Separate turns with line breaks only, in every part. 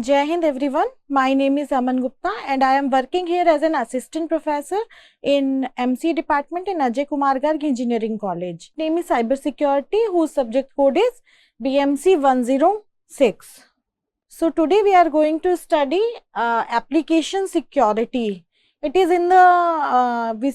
Jai Hind everyone, my name is Aman Gupta and I am working here as an assistant professor in MC department in Ajay Kumar Garg Engineering College. Name is Cyber Security, whose subject code is BMC 106. So today we are going to study application security. It is in the we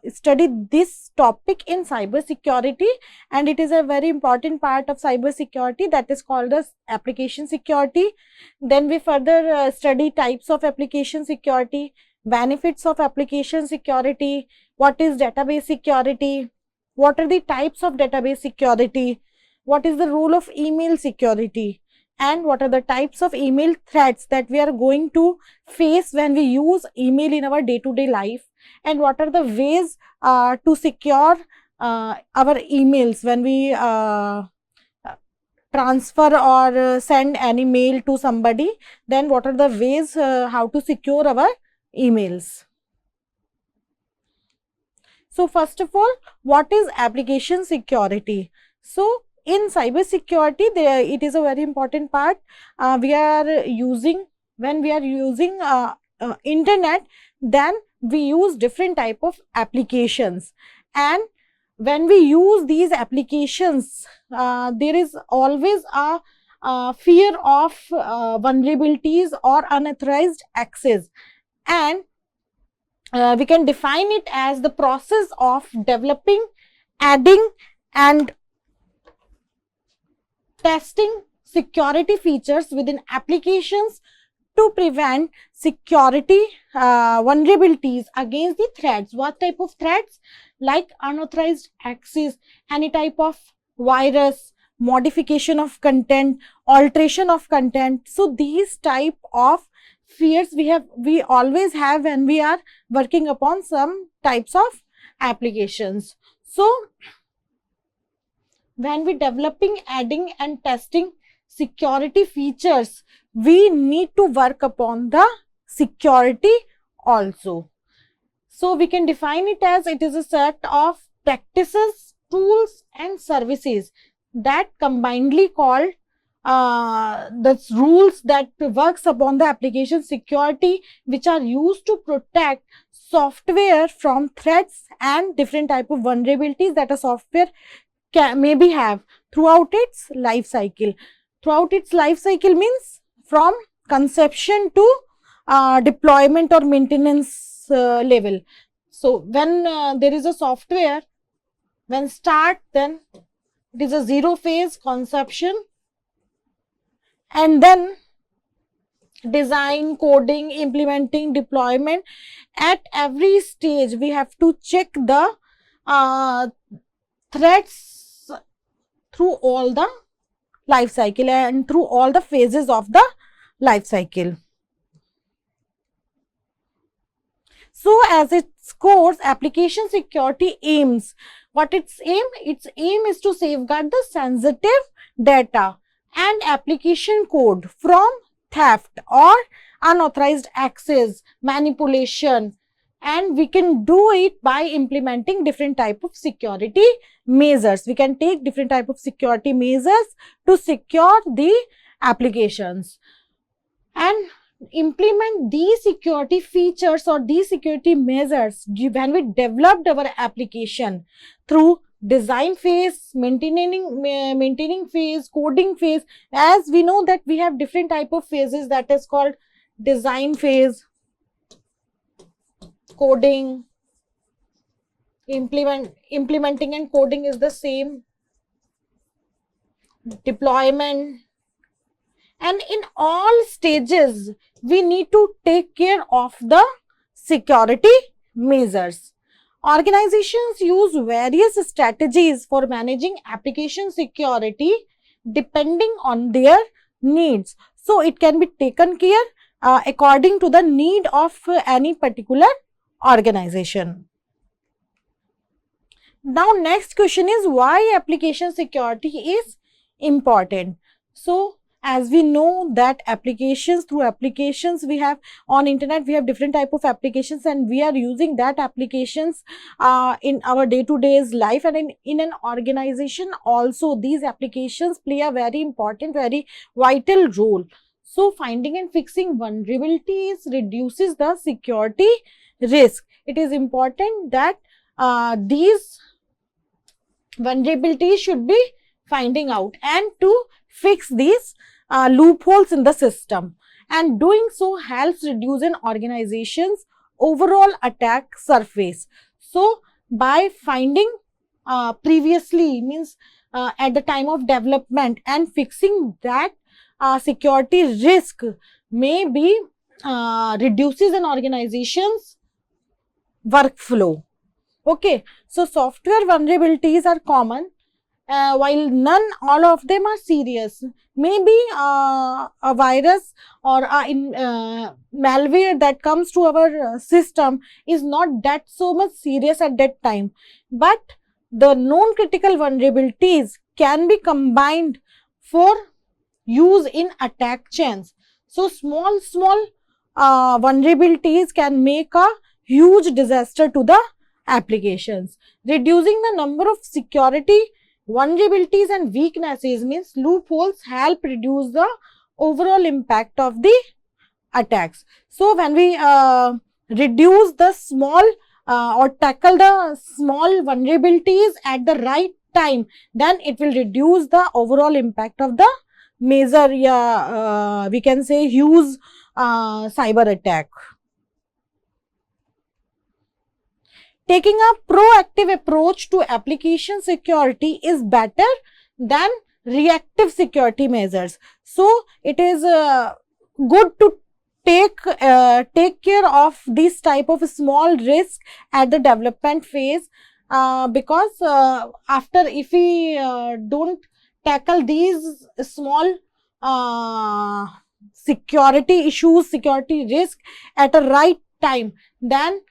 study this topic in cyber security, and it is a very important part of cyber security that is called as application security. Then we further study types of application security, benefits of application security, what is database security, what are the types of database security, what is the role of email security, and what are the types of email threats that we are going to face when we use email in our day-to-day life, and what are the ways to secure our emails when we transfer or send any mail to somebody. Then what are the ways how to secure our emails. So first of all, what is application security? So in cyber security, it is a very important part. When we are using internet, then we use different type of applications, and when we use these applications, there is always a fear of vulnerabilities or unauthorized access, and we can define it as the process of developing, adding and testing security features within applications to prevent security vulnerabilities against the threats. What type of threats? Like unauthorized access, any type of virus, modification of content, alteration of content. So these type of fears we always have when we are working upon some types of applications. So when we developing, adding and testing security features, we need to work upon the security also. So we can define it as it is a set of practices, tools and services that combinedly called the rules that works upon the application security, which are used to protect software from threats and different type of vulnerabilities that a software maybe have throughout its life cycle. Throughout its life cycle means from conception to deployment or maintenance level. So when there is a software, when start, then it is a zero phase conception, and then design, coding, implementing, deployment. At every stage we have to check the threats through all the life cycle and through all the phases of the life cycle. So as its course, application security aims, what its aim? Its aim is to safeguard the sensitive data and application code from theft or unauthorized access, manipulation, and we can do it by implementing different type of security measures. We can take different type of security measures to secure the applications and implement these security features or these security measures when we developed our application through design phase, maintaining phase, coding phase. As we know that we have different type of phases, that is called design phase, coding, implementing and coding is the same, deployment, and in all stages we need to take care of the security measures. Organizations use various strategies for managing application security depending on their needs. So it can be taken care according to the need of any particular organization. Now next question is why application security is important. So as we know that through applications we have on internet, we have different type of applications and we are using that applications in our day-to-day life, and in an organization also these applications play a very important, very vital role. So finding and fixing vulnerabilities reduces the security risk. It is important that these vulnerabilities should be finding out and to fix these loopholes in the system, and doing so helps reduce an organization's overall attack surface. So by finding previously, means at the time of development, and fixing that security risk may be reduces an organization's workflow. Okay, so software vulnerabilities are common, while all of them are serious. Maybe a virus or malware that comes to our system is not that so much serious at that time, but the known critical vulnerabilities can be combined for use in attack chains. So small vulnerabilities can make a huge disaster to the applications. Reducing the number of security vulnerabilities and weaknesses, means loopholes, help reduce the overall impact of the attacks. So when we reduce the small or tackle the small vulnerabilities at the right time, then it will reduce the overall impact of the major, we can say, huge cyber attack. Taking a proactive approach to application security is better than reactive security measures. So it is good to take care of this type of small risk at the development phase, because after, if we don't tackle these small security issues, security risk at a right time, then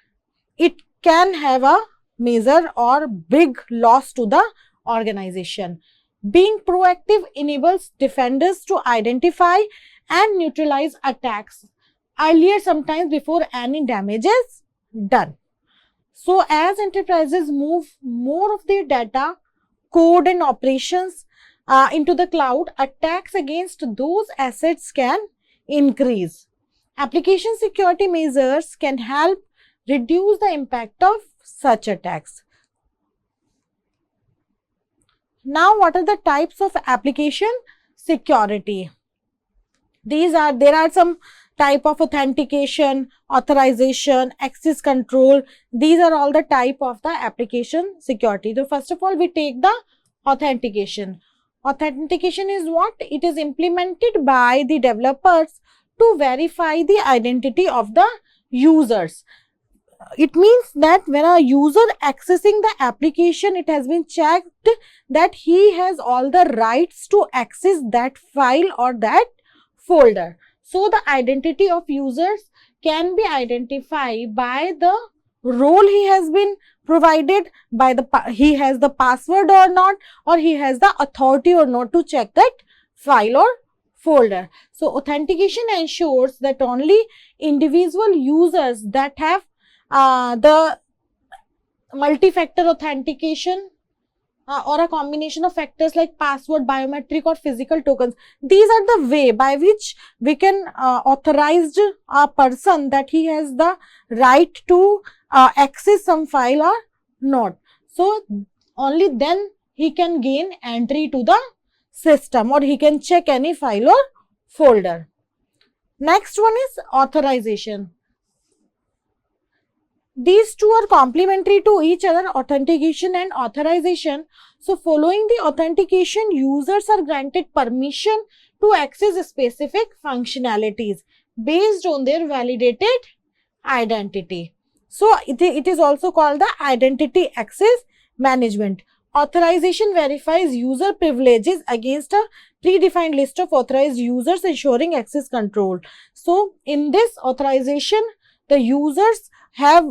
it can have a major or big loss to the organization. Being proactive enables defenders to identify and neutralize attacks earlier, sometimes before any damage is done. So as enterprises move more of their data, code and operations into the cloud, attacks against those assets can increase. Application security measures can help reduce the impact of such attacks. Now, what are the types of application security? There are some type of authentication, authorization, access control. These are all the type of the application security. So first of all, we take the authentication. Authentication is what? It is implemented by the developers to verify the identity of the users. It means that when a user accessing the application, it has been checked that he has all the rights to access that file or that folder. So the identity of users can be identified by the role he has been provided, by the he has the password or not, or he has the authority or not to check that file or folder. So authentication ensures that only individual users that have the multi-factor authentication or a combination of factors like password, biometric or physical tokens. These are the way by which we can authorize a person that he has the right to access some file or not. So only then he can gain entry to the system, or he can check any file or folder. Next one is authorization. These two are complementary to each other, authentication and authorization. So following the authentication, users are granted permission to access specific functionalities based on their validated identity. So it is also called the identity access management. Authorization verifies user privileges against a predefined list of authorized users, ensuring access control. So in this authorization, the users have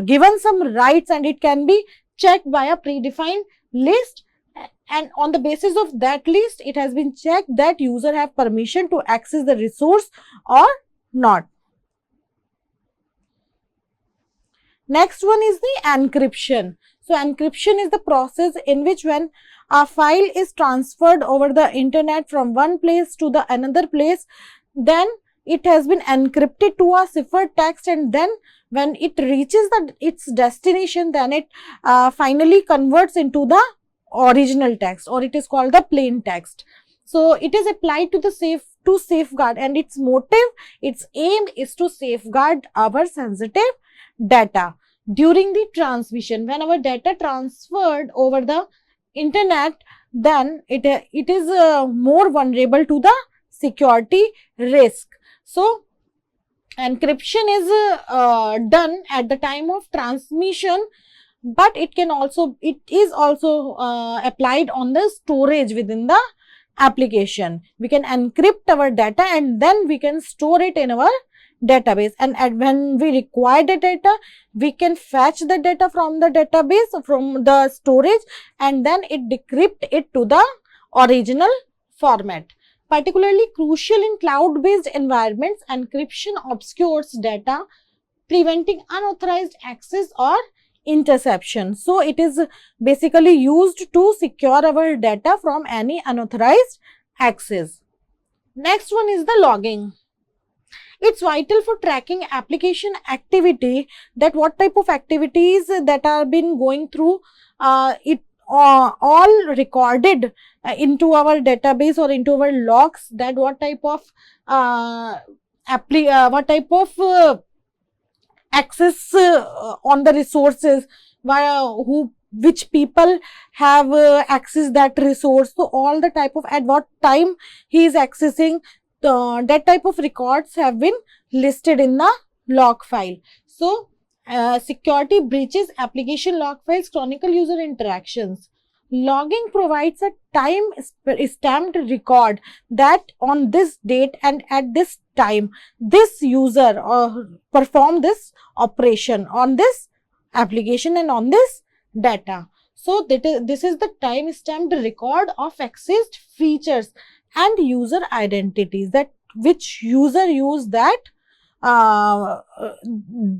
given some rights, and it can be checked by a predefined list, and on the basis of that list, it has been checked that user have permission to access the resource or not. Next one is the encryption. So encryption is the process in which when a file is transferred over the internet from one place to the another place, then it has been encrypted to a ciphertext, and then when it reaches its destination, then it finally converts into the original text, or it is called the plain text. So it is applied to the safeguard, and its motive, its aim is to safeguard our sensitive data during the transmission. When our data transferred over the internet, then it is more vulnerable to the security risk. So encryption is done at the time of transmission, but it is also applied on the storage within the application. We can encrypt our data and then we can store it in our database, and when we require the data, we can fetch the data from the database, from the storage, and then it decrypt it to the original format. Particularly crucial in cloud-based environments, encryption obscures data, preventing unauthorized access or interception. So it is basically used to secure our data from any unauthorized access. Next one is the logging. It's vital for tracking application activity, that what type of activities that are been going through, it all recorded into our database or into our logs, that what type of access on the resources, which people have accessed that resource. So all the type of, at what time he is accessing, that type of records have been listed in the log file. So security breaches, application log files, chronicle user interactions. Logging provides a time stamped record that on this date and at this time this user performed this operation on this application and on this data. So this is the time stamped record of accessed features and user identities, that which user used that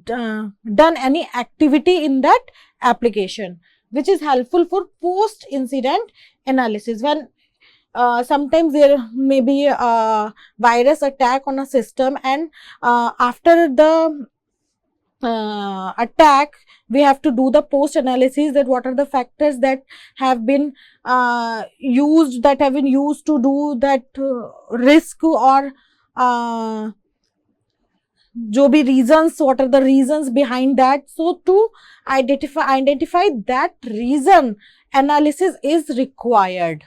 done any activity in that application, which is helpful for post incident analysis. When sometimes there may be a virus attack on a system, and after the attack we have to do the post analysis, that what are the factors that have been used to do that risk, or जो भी reasons, what are the reasons behind that. So to identify that reason, analysis is required.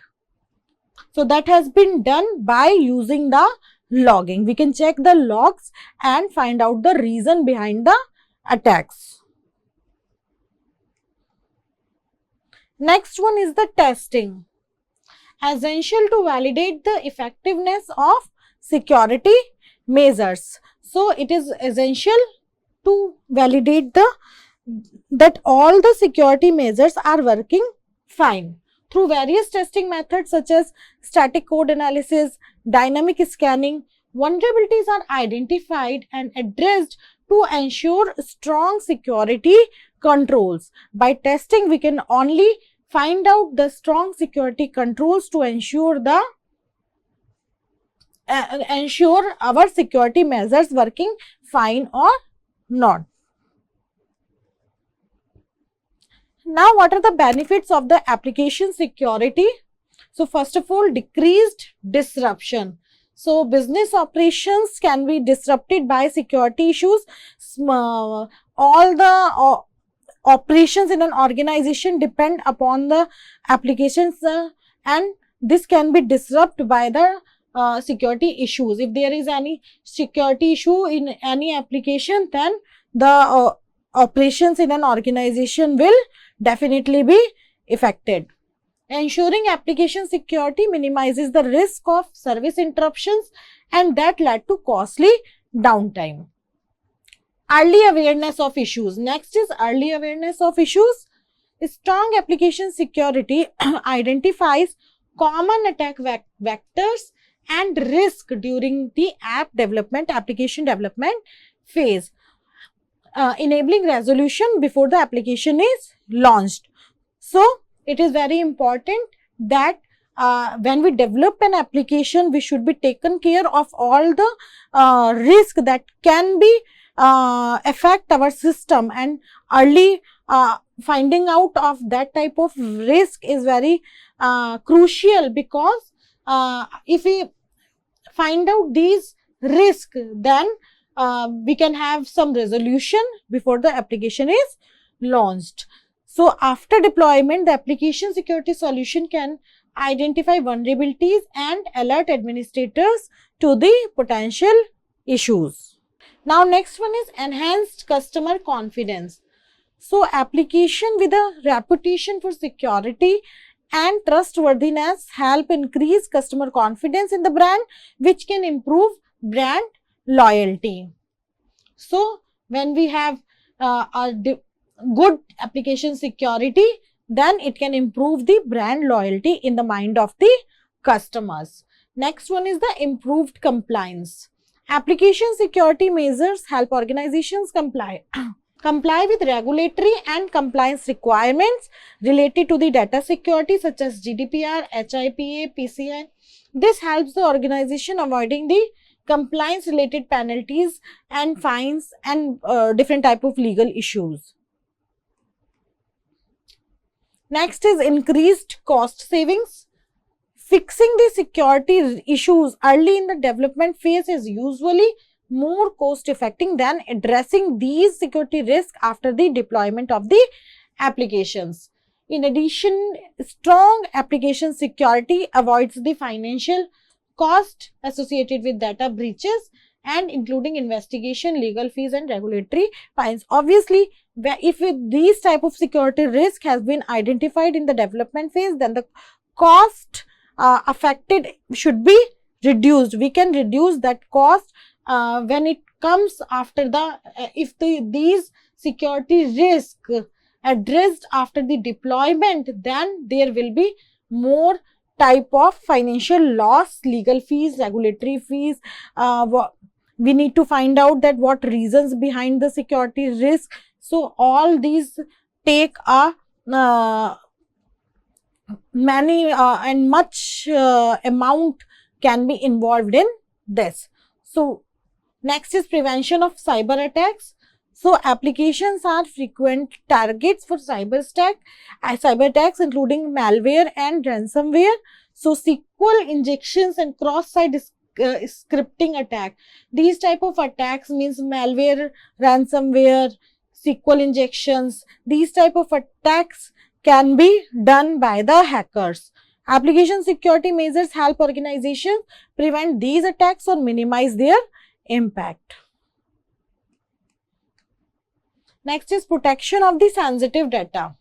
So that has been done by using the logging. We can check the logs and find out the reason behind the attacks. Next one is the testing. Essential to validate the effectiveness of security measures. So it is essential to validate that all the security measures are working fine. Through various testing methods such as static code analysis, dynamic scanning, vulnerabilities are identified and addressed to ensure strong security controls. By testing, we can only find out the strong security controls to ensure our security measures working fine or not. Now, what are the benefits of the application security? So, first of all, decreased disruption. So, business operations can be disrupted by security issues. All the operations in an organization depend upon the applications, and this can be disrupted by the security issues. If there is any security issue in any application, then the operations in an organization will definitely be affected. Ensuring application security minimizes the risk of service interruptions, and that led to costly downtime. Early awareness of issues. Next is early awareness of issues. Strong application security identifies common attack vectors and risk during the application development phase, enabling resolution before the application is launched. So it is very important that when we develop an application, we should be taken care of all the risk that can be affect our system, and early finding out of that type of risk is very crucial, because if we find out these risks, then we can have some resolution before the application is launched. So after deployment, the application security solution can identify vulnerabilities and alert administrators to the potential issues. Now next one is enhanced customer confidence. So application with a reputation for security and trustworthiness help increase customer confidence in the brand, which can improve brand loyalty. So when we have a good application security, then it can improve the brand loyalty in the mind of the customers. Next one is the improved compliance. Application security measures help organizations comply with regulatory and compliance requirements related to the data security, such as GDPR, HIPAA, PCI. This helps the organization avoiding the compliance related penalties and fines and different type of legal issues. Next is increased cost savings. Fixing the security issues early in the development phase is usually more cost effective than addressing these security risks after the deployment of the applications. In addition, strong application security avoids the financial cost associated with data breaches, and including investigation, legal fees and regulatory fines. Obviously, if these type of security risk has been identified in the development phase, then the cost affected should be reduced. We can reduce that cost when it comes after the if these security risk addressed after the deployment, then there will be more type of financial loss, legal fees, regulatory fees. We need to find out that what reasons behind the security risk. So all these take a many and much amount can be involved in this. So next is prevention of cyber attacks. So applications are frequent targets for cyber attacks, including malware and ransomware. So SQL injections and cross-site scripting attack. These type of attacks means malware, ransomware, SQL injections. These type of attacks can be done by the hackers. Application security measures help organizations prevent these attacks or minimize their impact. Next is protection of the sensitive data.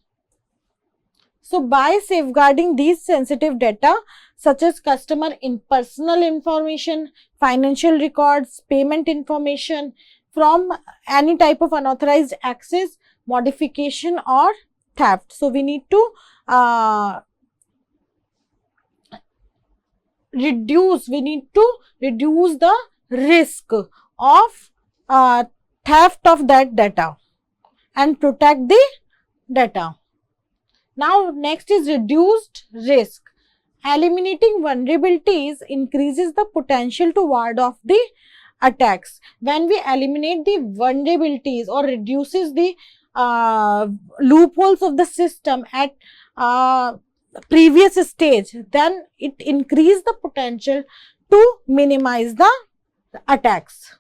So by safeguarding these sensitive data, such as customer personal information, financial records, payment information, from any type of unauthorized access, modification or theft. So we need to reduce the risk of theft of that data and protect the data. Now next is reduced risk. Eliminating vulnerabilities increases the potential to ward off the attacks. When we eliminate the vulnerabilities or reduces the loopholes of the system at previous stage, then it increases the potential to minimize the attacks.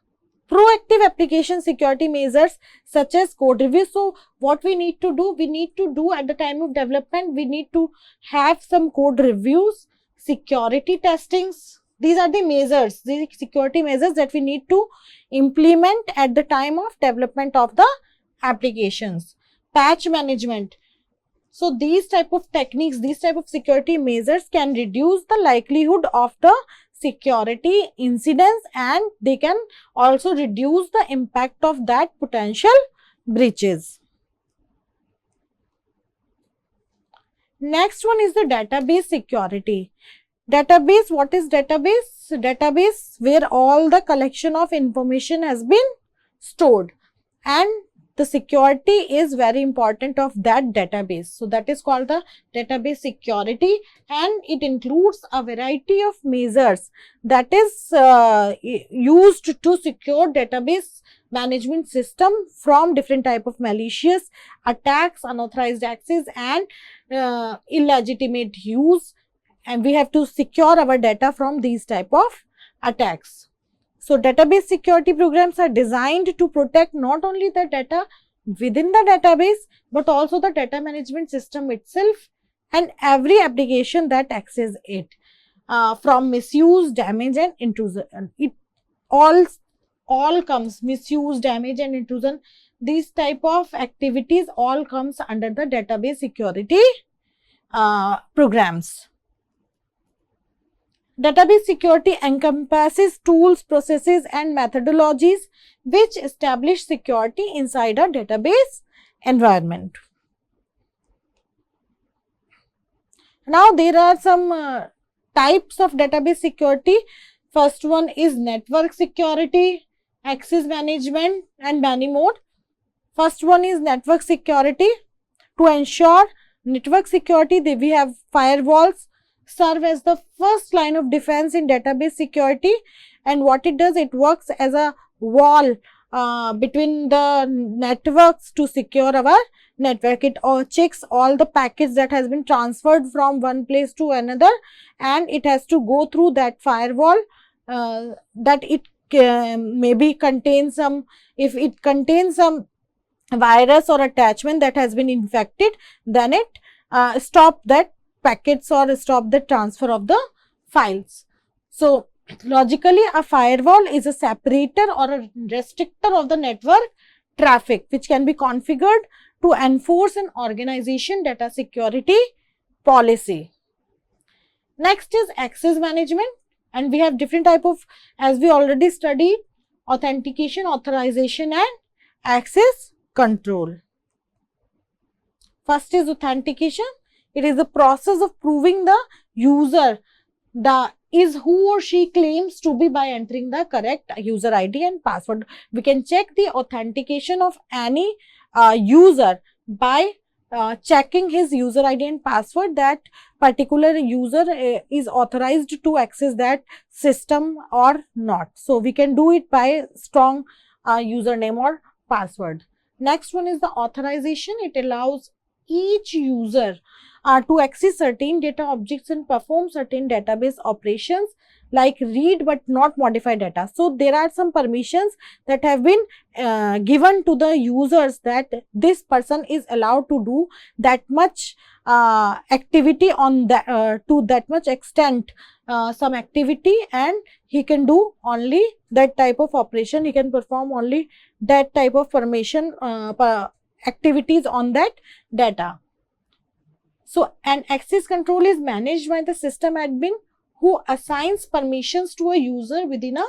Proactive application security measures such as code review. So what we need to do at the time of development, we need to have some code reviews, security testings. These are the measures, the security measures that we need to implement at the time of development of the applications. Patch management. So these type of techniques, these type of security measures can reduce the likelihood of the security incidents, and they can also reduce the impact of that potential breaches. Next one is the database security. Database, what is database? Database where all the collection of information has been stored, and the security is very important of that database. So that is called the database security, and it includes a variety of measures that is used to secure database management system from different type of malicious attacks, unauthorized access, and illegitimate use, and we have to secure our data from these type of attacks. So database security programs are designed to protect not only the data within the database, but also the data management system itself and every application that accesses it from misuse, damage, and intrusion. It all comes, misuse, damage, and intrusion. These type of activities all comes under the database security programs. Database security encompasses tools, processes, and methodologies which establish security inside a database environment. Now, there are some types of database security. First one is network security, access management, and many more. First one is network security. To ensure network security, we have firewalls serve as the first line of defense in database security, and what it does, it works as a wall between the networks to secure our network. It checks all the packets that has been transferred from one place to another, and it has to go through that firewall that it maybe contains some, if it contains some virus or attachment that has been infected, then it stop that packets or stop the transfer of the files. So logically, a firewall is a separator or a restrictor of the network traffic which can be configured to enforce an organization data security policy. Next is access management, and we have different type of, as we already studied, authentication, authorization, and access control. First is authentication. It is the process of proving the user is who or she claims to be by entering the correct user ID and password. We can check the authentication of any user by checking his user ID and password, that particular user is authorized to access that system or not. So we can do it by strong username or password. Next one is the authorization. It allows each user to access certain data objects and perform certain database operations like read but not modify data. So there are some permissions that have been given to the users, that this person is allowed to do that much activity on that to that much extent some activity, and he can do only that type of operation, he can perform only that type of permission activities on that data. So an access control is managed by the system admin who assigns permissions to a user within a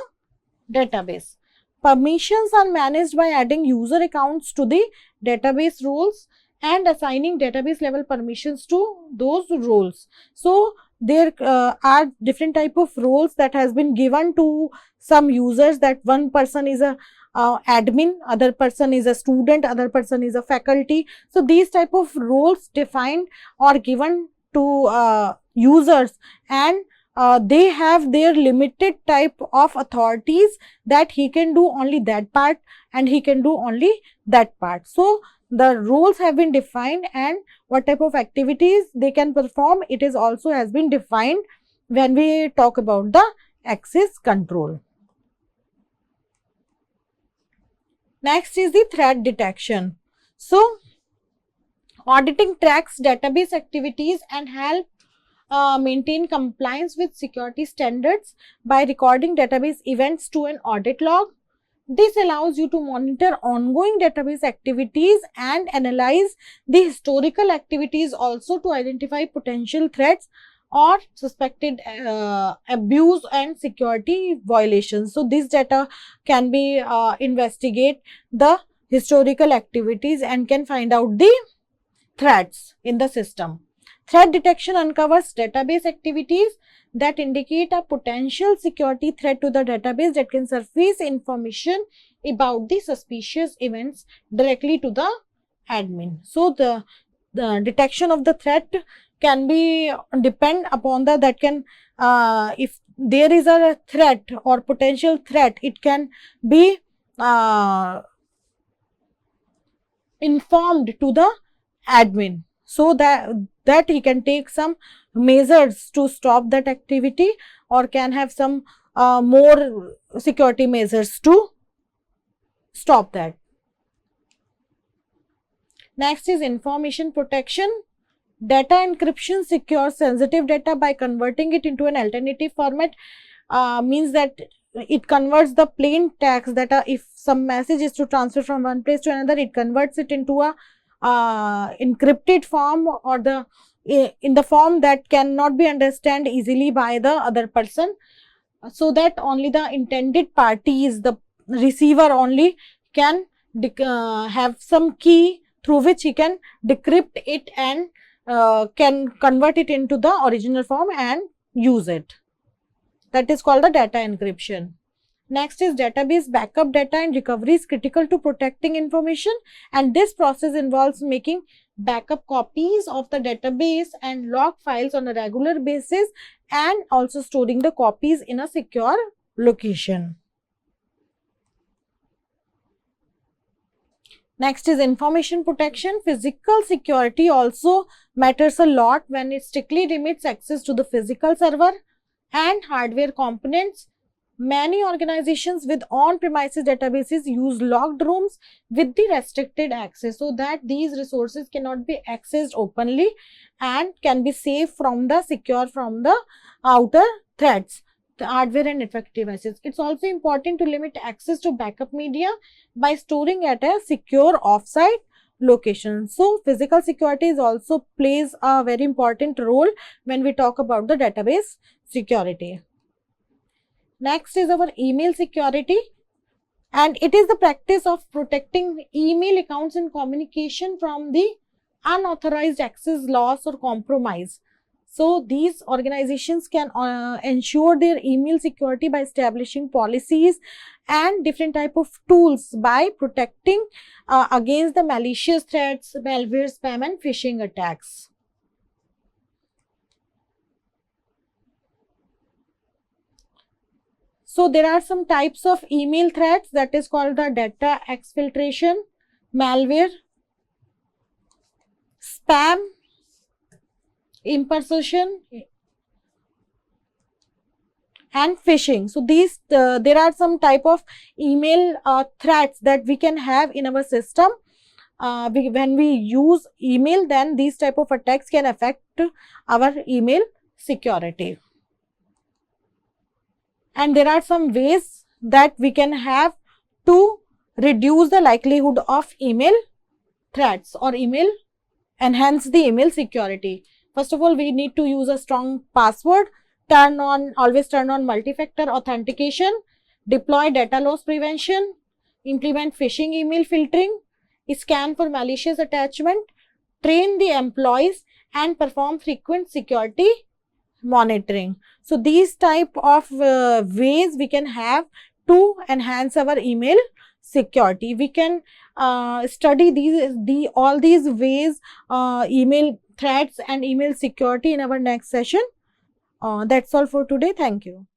database. Permissions are managed by adding user accounts to the database roles and assigning database level permissions to those roles. So there are different type of roles that has been given to some users, that one person is a admin, other person is a student, other person is a faculty. So these type of roles defined or given to users, and they have their limited type of authorities, that he can do only that part and he can do only that part. So the roles have been defined, and what type of activities they can perform, it is also has been defined when we talk about the access control. Next is the threat detection. So auditing tracks database activities and help maintain compliance with security standards by recording database events to an audit log. This allows you to monitor ongoing database activities and analyze the historical activities also to identify potential threats or suspected abuse and security violations. So this data can be investigate the historical activities and can find out the threats in the system. Threat detection uncovers database activities that indicate a potential security threat to the database that can surface information about the suspicious events directly to the admin. So the detection of the threat can be depend upon the that can if there is a threat or potential threat, it can be informed to the admin, so that he can take some measures to stop that activity, or can have some more security measures to stop that. Next is information protection. Data encryption secures sensitive data by converting it into an alternative format. Means that it converts the plain text that if some message is to transfer from one place to another, it converts it into a encrypted form, or in the form that cannot be understood easily by the other person, so that only the intended parties, the receiver only, can have some key through which he can decrypt it and can convert it into the original form and use it. That is called the data encryption. Next is database backup. Data and recovery is critical to protecting information, and this process involves making backup copies of the database and log files on a regular basis, and also storing the copies in a secure location. Next is information protection. Physical security also matters a lot when it strictly limits access to the physical server and hardware components. Many organizations with on-premises databases use locked rooms with the restricted access, so that these resources cannot be accessed openly and can be safe from the secure from the outer threats, the hardware and network devices. It's also important to limit access to backup media by storing at a secure offsite location. So physical security is also plays a very important role when we talk about the database security. Next is our email security, and it is the practice of protecting email accounts and communication from the unauthorized access, loss or compromise. So these organizations can ensure their email security by establishing policies and different type of tools by protecting against the malicious threats, malware, spam and phishing attacks. So there are some types of email threats, that is called the data exfiltration, malware, spam, impersonation and phishing. So these there are some type of email threats that we can have in our system. When we use email, then these type of attacks can affect our email security. And there are some ways that we can have to reduce the likelihood of email threats or enhance the email security. First of all, we need to use a strong password, always turn on multi-factor authentication, deploy data loss prevention, implement phishing email filtering, scan for malicious attachment, train the employees and perform frequent security monitoring. So these type of ways we can have to enhance our email security. We can study all these ways, email threats and email security in our next session. That's all for today. Thank you.